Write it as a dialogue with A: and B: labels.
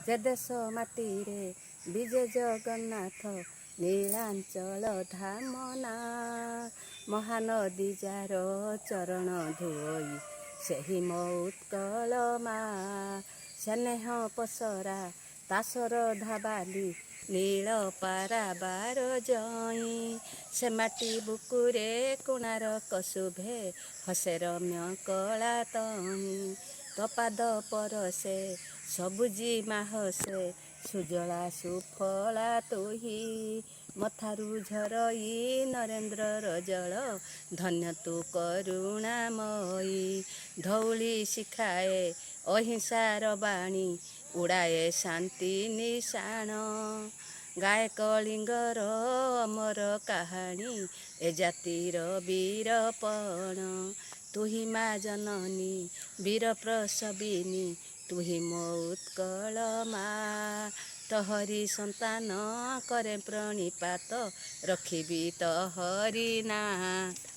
A: ଯେ ଦେଶ ମାଟିରେ ବିଜେ ଜଗନ୍ନାଥ ନୀଳାଞ୍ଚଳ ଧାମ ନା ମହାନଦୀ ଯାର ଚରଣ ଧୋଇ ସେହି ମୋ ଉତ୍କଳ ମା ସ୍ନେହ ପସରା ତାସର ଧାବାଲି ନୀଳ ପାରାବାର ଜଇଁ ସେ ମାଟି ବୁକୁରେ କୋଣାର୍କ ଶୁଭେ ହସେ ରମ୍ୟ କଳା ତହିଁ ତୋ ପାଦ ପରଶେ ସବୁଜି ମାହସେ ସୁଜଳା ସୁଫଳା ତୋହି ମଥାରୁ ଝରଇ ନରେନ୍ଦ୍ରର ଜଳ ଧନ୍ୟ ତୁ କରୁଣାମୟୀ ଧଉଳି ଶିଖାଏ ଅହିଂସାର ବାଣୀ ଉଡ଼ାଏ ଶାନ୍ତି ନିଶାଣ ଗାଏ କଳିଙ୍ଗର ଅମର କାହାଣୀ ଏ ଜାତିର ବୀରପଣ ତୁହି ମା ଜନନୀ ବୀର ପ୍ରସବିନୀ ତୁହି ମୋ ଉତ୍କଳ ମା ତୋହରି ସନ୍ତାନ କରେ ପ୍ରଣିପାତ ରଖିବି ତୋହରି ନାଥ।